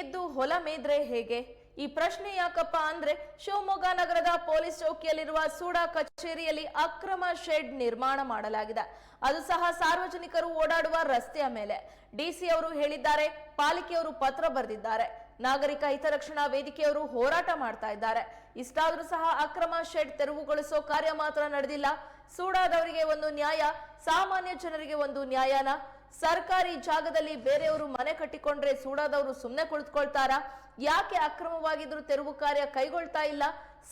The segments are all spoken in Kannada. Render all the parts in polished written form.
ಎದ್ದು ಹೊಲ ಮೇದ್ರೆ ಹೇಗೆ? ಈ ಪ್ರಶ್ನೆ ಯಾಕಪ್ಪ ಅಂದ್ರೆ ಶಿವಮೊಗ್ಗ ನಗರದ ಪೊಲೀಸ್ ಚೌಕಿಯಲ್ಲಿರುವ ಸೂಡಾ ಕಚೇರಿಯಲ್ಲಿ ಅಕ್ರಮ ಶೆಡ್ ನಿರ್ಮಾಣ ಮಾಡಲಾಗಿದೆ. ಅದು ಸಹ ಸಾರ್ವಜನಿಕರು ಓಡಾಡುವ ರಸ್ತೆಯ ಮೇಲೆ. ಡಿಸಿ ಅವರು ಹೇಳಿದ್ದಾರೆ, ಪಾಲಿಕೆಯವರು ಪತ್ರ ಬರೆದಿದ್ದಾರೆ, ನಾಗರಿಕ ಹಿತರಕ್ಷಣಾ ವೇದಿಕೆಯವರು ಹೋರಾಟ ಮಾಡ್ತಾ ಇದ್ದಾರೆ. ಇಷ್ಟಾದ್ರೂ ಸಹ ಅಕ್ರಮ ಶೆಡ್ ತೆರವುಗೊಳಿಸೋ ಕಾರ್ಯ ಮಾತ್ರ ನಡೆದಿಲ್ಲ. ಸೂಡಾದವರಿಗೆ ಒಂದು ನ್ಯಾಯ, ಸಾಮಾನ್ಯ ಜನರಿಗೆ ಒಂದು ನ್ಯಾಯನ? ಸರ್ಕಾರಿ ಜಾಗದಲ್ಲಿ ಬೇರೆಯವರು ಮನೆ ಕಟ್ಟಿಕೊಂಡ್ರೆ ಸೂಡಾದವರು ಸುಮ್ಮನೆ ಕುಳಿತುಕೊಳ್ತಾರಾ? ಯಾಕೆ ಅಕ್ರಮವಾಗಿದ್ರು ತೆರವು ಕಾರ್ಯ ಕೈಗೊಳ್ತಾ ಇಲ್ಲ?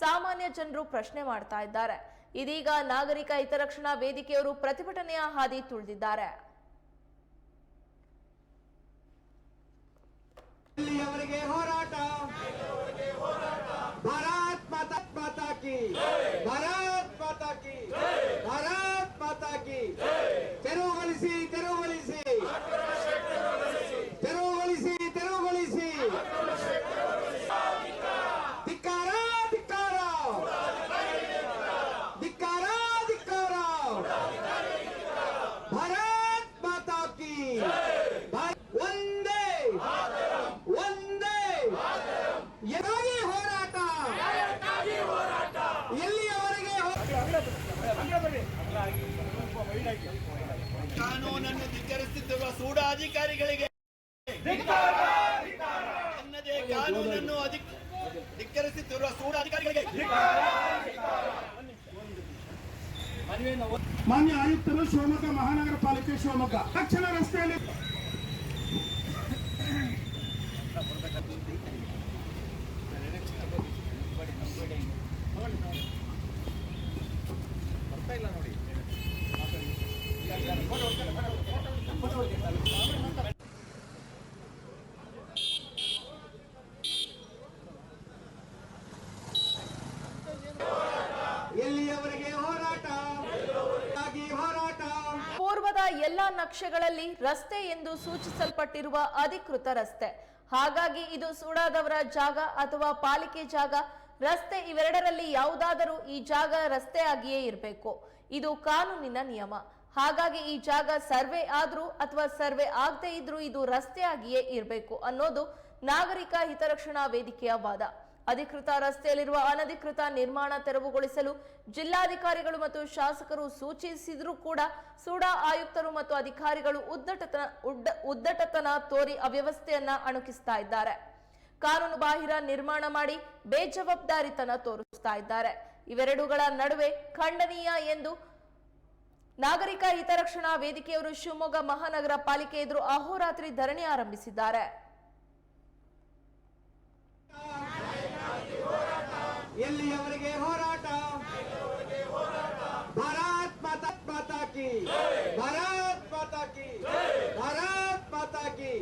ಸಾಮಾನ್ಯ ಜನರು ಪ್ರಶ್ನೆ ಮಾಡ್ತಾ ಇದ್ದಾರೆ. ಇದೀಗ ನಾಗರಿಕ ಹಿತರಕ್ಷಣಾ ವೇದಿಕೆಯವರು ಪ್ರತಿಭಟನೆಯ ಹಾದಿ ತುಳಿದಿದ್ದಾರೆ. ಹೋರಾಟ ಭಾರತ್ ಮಾತಾ ಕಿ, ಭಾರತ್ ಮಾತಾ ಕಿ, ಭಾರತ್ ಮಾತಾ ಕಿ. ತೆರವುಗೊಳಿಸಿ, ತೆರವುಗೊಳಿಸಿ, ತೆರವುಗೊಳಿಸಿ, ತೆರವುಗೊಳಿಸಿ. ಧಿಕ್ಕಾರ, ಧಿಕ್ಕಾರ, ಧಿಕ್ಕಾರ, ಧಿಕ್ಕಾರ. ಭಾರತ್ ಮಾತಾ ಕಿ. ಒಂದೇ ಒಂದೇ ಎಲ್ಲಿ ಹೋರಾಟ, ಎಲ್ಲಿಯವರೆಗೆ ಕಾನೂನನ್ನು ಧಿಕ್ಕರಿಸುತ್ತಿರುವ ಸೂಡಾ ಅಧಿಕಾರಿಗಳಿಗೆ, ನನ್ನದೇ ಕಾನೂನನ್ನು ಧಿಕ್ಕರಿಸುತ್ತಿರುವ ಸೂಡಾ ಅಧಿಕಾರಿಗಳಿಗೆ ಮಾನ್ಯ ಆಯುಕ್ತರು, ಶಿವಮೊಗ್ಗ ಮಹಾನಗರ ಪಾಲಿಕೆ ಶಿವಮೊಗ್ಗ ದಕ್ಷಿಣ ರಸ್ತೆಯಲ್ಲಿ ಎಲ್ಲಿಯವರೆಗೆ ಹೋರಾಟ, ಹೋರಾಟ. ಪೂರ್ವದ ಎಲ್ಲಾ ನಕ್ಷೆಗಳಲ್ಲಿ ರಸ್ತೆ ಎಂದು ಸೂಚಿಸಲ್ಪಟ್ಟಿರುವ ಅಧಿಕೃತ ರಸ್ತೆ. ಹಾಗಾಗಿ ಇದು ಸೂಡಾದವರ ಜಾಗ ಅಥವಾ ಪಾಲಿಕೆ ಜಾಗ, ರಸ್ತೆ ಇವೆರಡರಲ್ಲಿ ಯಾವುದಾದರೂ ಈ ಜಾಗ ರಸ್ತೆ ಆಗಿಯೇ ಇರಬೇಕು. ಇದು ಕಾನೂನಿನ ನಿಯಮ. ಹಾಗಾಗಿ ಈ ಜಾಗ ಸರ್ವೆ ಆದ್ರೂ ಅಥವಾ ಸರ್ವೆ ಆಗದೆ ಇದ್ರೂ ಇದು ರಸ್ತೆ ಆಗಿಯೇ ಇರಬೇಕು ಅನ್ನೋದು ನಾಗರಿಕ ಹಿತರಕ್ಷಣಾ ವೇದಿಕೆಯ ವಾದ. ಅಧಿಕೃತ ರಸ್ತೆಯಲ್ಲಿರುವ ಅನಧಿಕೃತ ನಿರ್ಮಾಣ ತೆರವುಗೊಳಿಸಲು ಜಿಲ್ಲಾಧಿಕಾರಿಗಳು ಮತ್ತು ಶಾಸಕರು ಸೂಚಿಸಿದ್ರೂ ಕೂಡ ಸೂಡಾ ಆಯುಕ್ತರು ಮತ್ತು ಅಧಿಕಾರಿಗಳು ಉದ್ದಟತನ ತೋರಿ ಅವ್ಯವಸ್ಥೆಯನ್ನ ಅಣುಕಿಸ್ತಾ ಇದ್ದಾರೆ. ಕಾನೂನು ಬಾಹಿರ ನಿರ್ಮಾಣ ಮಾಡಿ ಬೇಜವಾಬ್ದಾರಿತನ ತೋರಿಸ್ತಾ ಇದ್ದಾರೆ. ಇವೆರಡುಗಳ ನಡುವೆ ಖಂಡನೀಯ ಎಂದು ನಾಗರಿಕ ಹಿತರಕ್ಷಣಾ ವೇದಿಕೆಯವರು ಶಿವಮೊಗ್ಗ ಮಹಾನಗರ ಪಾಲಿಕೆ ಎದುರು ಅಹೋರಾತ್ರಿ ಧರಣಿ ಆರಂಭಿಸಿದ್ದಾರೆ. ಎಲ್ಲಿಯವರೆಗೆ ಹೋರಾಟ, ಭಾರತ್ ಮಾತಾ ಕಿ, ಭಾರತ್ ಮಾತಾ ಕಿ, ಭಾರತ್ ಮಾತಾ ಕಿ.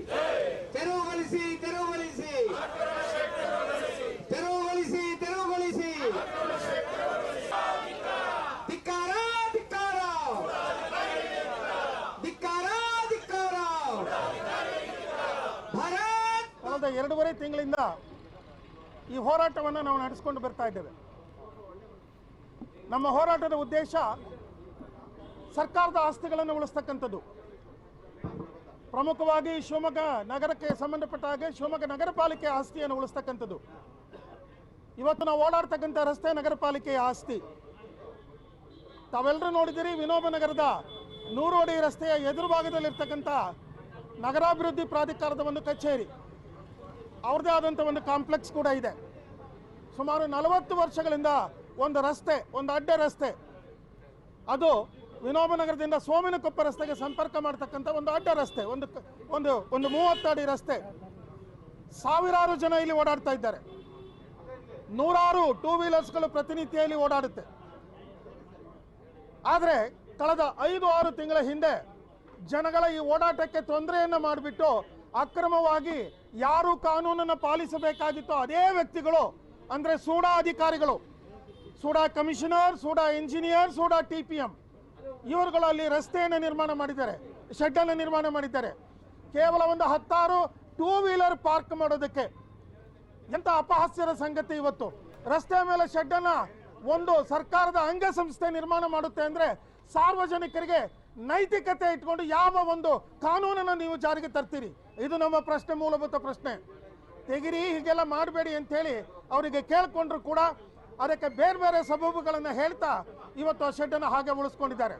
ತೆರವುಗೊಳಿಸಿ, ತೆರವುಗೊಳಿಸಿ, ತೆರವುಗೊಳಿಸಿ, ತೆರವುಗೊಳಿಸಿ. ಧಿಕ್ಕಾರ, ಧಿಕ್ಕಾರ, ಧಿಕ್ಕಾರ, ಧಿಕ್ಕಾರ. ಭಾರತ್ ಕಳೆದ 2.5 ತಿಂಗಳಿಂದ ಈ ಹೋರಾಟವನ್ನು ನಾವು ನಡೆಸಿಕೊಂಡು ಬರ್ತಾ ಇದ್ದೇವೆ. ನಮ್ಮ ಹೋರಾಟದ ಉದ್ದೇಶ ಸರ್ಕಾರದ ಆಸ್ತಿಗಳನ್ನು ಉಳಿಸ್ತಕ್ಕಂಥದ್ದು. ಪ್ರಮುಖವಾಗಿ ಶಿವಮೊಗ್ಗ ನಗರಕ್ಕೆ ಸಂಬಂಧಪಟ್ಟ ಹಾಗೆ ಶಿವಮೊಗ್ಗ ನಗರ ಪಾಲಿಕೆ ಆಸ್ತಿಯನ್ನು ಉಳಿಸ್ತಕ್ಕಂಥದ್ದು. ಇವತ್ತು ನಾವು ಓಡಾಡ್ತಕ್ಕಂಥ ರಸ್ತೆ ನಗರ ಪಾಲಿಕೆಯ ಆಸ್ತಿ. ತಾವೆಲ್ಲರೂ ನೋಡಿದಿರಿ, ವಿನೋಬ ನಗರದ 100 ಅಡಿ ರಸ್ತೆಯ ಎದುರು ಭಾಗದಲ್ಲಿರ್ತಕ್ಕಂಥ ನಗರಾಭಿವೃದ್ಧಿ ಪ್ರಾಧಿಕಾರದ ಒಂದು ಕಚೇರಿ, ಅವ್ರದ್ದೇ ಆದಂಥ ಒಂದು ಕಾಂಪ್ಲೆಕ್ಸ್ ಕೂಡ ಇದೆ. ಸುಮಾರು 40 ವರ್ಷಗಳಿಂದ ಒಂದು ರಸ್ತೆ, ಒಂದು ಅಡ್ಡ ರಸ್ತೆ, ಅದು ವಿನೋಬ ನಗರದಿಂದ ಸೋಮಿನಕೊಪ್ಪ ರಸ್ತೆಗೆ ಸಂಪರ್ಕ ಮಾಡತಕ್ಕಂಥ ಒಂದು ಅಡ್ಡ ರಸ್ತೆ, ಒಂದು 30 ಅಡಿ ರಸ್ತೆ. ಸಾವಿರಾರು ಜನ ಇಲ್ಲಿ ಓಡಾಡ್ತಾ ಇದ್ದಾರೆ. ನೂರಾರು 2 ವೀಲರ್ಸ್ಗಳು ಪ್ರತಿನಿತ್ಯ ಇಲ್ಲಿ ಓಡಾಡುತ್ತೆ. ಆದರೆ ಕಳೆದ 5-6 ತಿಂಗಳ ಹಿಂದೆ ಜನಗಳ ಈ ಓಡಾಟಕ್ಕೆ ತೊಂದರೆಯನ್ನು ಮಾಡಿಬಿಟ್ಟು ಅಕ್ರಮವಾಗಿ ಯಾರು ಕಾನೂನನ್ನು ಪಾಲಿಸಬೇಕಾಗಿತ್ತೋ ಅದೇ ವ್ಯಕ್ತಿಗಳು, ಅಂದರೆ ಸೂಡಾ ಅಧಿಕಾರಿಗಳು, Sooda commissioner, Sooda engineer, Sooda TPM, ಇವರುಗಳು ಅಲ್ಲಿ ರಸ್ತೆಯನ್ನು ನಿರ್ಮಾಣ ಮಾಡಿದ್ದಾರೆ, ಶೆಡ್ಡನ್ನು ನಿರ್ಮಾಣ ಮಾಡಿದ್ದಾರೆ. ಕೇವಲ ಒಂದು 10 2 ವೀಲರ್ ಪಾರ್ಕ್ ಮಾಡೋದಕ್ಕೆ. ಎಂಥ ಅಪಹಾಸ್ಯದ ಸಂಗತಿ! ಇವತ್ತು ರಸ್ತೆ ಮೇಲೆ ಶೆಡ್ಡನ್ನು ಒಂದು ಸರ್ಕಾರದ ಅಂಗಸಂಸ್ಥೆ ನಿರ್ಮಾಣ ಮಾಡುತ್ತೆ ಅಂದರೆ ಸಾರ್ವಜನಿಕರಿಗೆ ನೈತಿಕತೆ ಇಟ್ಕೊಂಡು ಯಾವ ಒಂದು ಕಾನೂನನ್ನು ನೀವು ಜಾರಿಗೆ ತರ್ತೀರಿ? ಇದು ನಮ್ಮ ಪ್ರಶ್ನೆ, ಮೂಲಭೂತ ಪ್ರಶ್ನೆ. ತೆಗಿರಿ, ಹೀಗೆಲ್ಲ ಮಾಡಬೇಡಿ ಅಂತೇಳಿ ಅವರಿಗೆ ಕೇಳಿಕೊಂಡ್ರು ಕೂಡ ಅದಕ್ಕೆ ಬೇರೆ ಬೇರೆ ಸಬೂಬುಗಳನ್ನು ಹೇಳ್ತಾ ಇವತ್ತು ಆ ಶೆಡ್ಡನ್ನು ಹಾಗೆ ಉಳಿಸ್ಕೊಂಡಿದ್ದಾರೆ.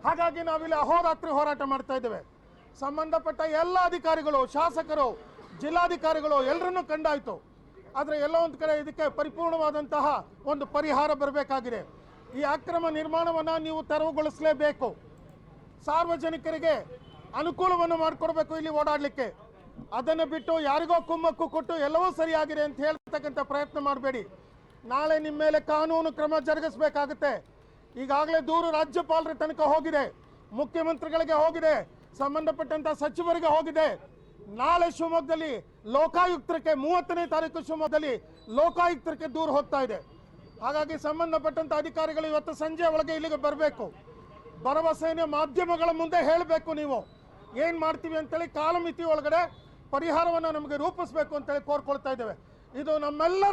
ಹಾಗಾಗಿ ನಾವಿಲ್ಲಿ ಅಹೋರಾತ್ರಿ ಹೋರಾಟ ಮಾಡ್ತಾ ಇದ್ದೇವೆ. ಸಂಬಂಧಪಟ್ಟ ಎಲ್ಲ ಅಧಿಕಾರಿಗಳು, ಶಾಸಕರು, ಜಿಲ್ಲಾಧಿಕಾರಿಗಳು ಎಲ್ಲರನ್ನೂ ಕಂಡಾಯಿತು. ಆದರೆ ಎಲ್ಲೋ ಒಂದು ಕಡೆ ಇದಕ್ಕೆ ಪರಿಪೂರ್ಣವಾದಂತಹ ಒಂದು ಪರಿಹಾರ ಬರಬೇಕಾಗಿದೆ. ಈ ಅಕ್ರಮ ನಿರ್ಮಾಣವನ್ನು ನೀವು ತೆರವುಗೊಳಿಸಲೇಬೇಕು. ಸಾರ್ವಜನಿಕರಿಗೆ ಅನುಕೂಲವನ್ನು ಮಾಡಿಕೊಡ್ಬೇಕು ಇಲ್ಲಿ ಓಡಾಡಲಿಕ್ಕೆ. ಅದನ್ನು ಬಿಟ್ಟು ಯಾರಿಗೋ ಕುಮ್ಮಕ್ಕು ಕೊಟ್ಟು ಎಲ್ಲವೂ ಸರಿಯಾಗಿದೆ ಅಂತ ಹೇಳ್ತಕ್ಕಂಥ ಪ್ರಯತ್ನ ಮಾಡಬೇಡಿ. ನಾಳೆ ನಿಮ್ಮ ಮೇಲೆ ಕಾನೂನು ಕ್ರಮ ಜರುಗಿಸಬೇಕಾಗುತ್ತೆ. ಈಗಾಗಲೇ ದೂರು ರಾಜ್ಯಪಾಲರ ತನಕ ಹೋಗಿದೆ, ಮುಖ್ಯಮಂತ್ರಿಗಳಿಗೆ ಹೋಗಿದೆ, ಸಂಬಂಧಪಟ್ಟಂತ ಸಚಿವರಿಗೆ ಹೋಗಿದೆ. ನಾಳೆ ಶಿವಮೊಗ್ಗದಲ್ಲಿ ಲೋಕಾಯುಕ್ತರಿಗೆ 30ನೇ ತಾರೀಕು ಶಿವಮೊಗ್ಗದಲ್ಲಿ ಲೋಕಾಯುಕ್ತರಿಗೆ ದೂರು ಹೋಗ್ತಾ ಇದೆ. ಹಾಗಾಗಿ ಸಂಬಂಧಪಟ್ಟಂತ ಅಧಿಕಾರಿಗಳು ಇವತ್ತು ಸಂಜೆ ಒಳಗೆ ಇಲ್ಲಿಗೆ ಬರಬೇಕು. ಭರವಸೆಯನ್ನು ಮಾಧ್ಯಮಗಳ ಮುಂದೆ ಹೇಳಬೇಕು. ನೀವು ಏನು ಮಾಡ್ತೀವಿ ಅಂತೇಳಿ ಕಾಲಮಿತಿ ಒಳಗಡೆ ಪರಿಹಾರವನ್ನು ನಮಗೆ ರೂಪಿಸಬೇಕು ಅಂತೇಳಿ ಕೋರ್ಕೊಳ್ತಾ ಇದ್ದೇವೆ. ಇದು ನಮ್ಮೆಲ್ಲರ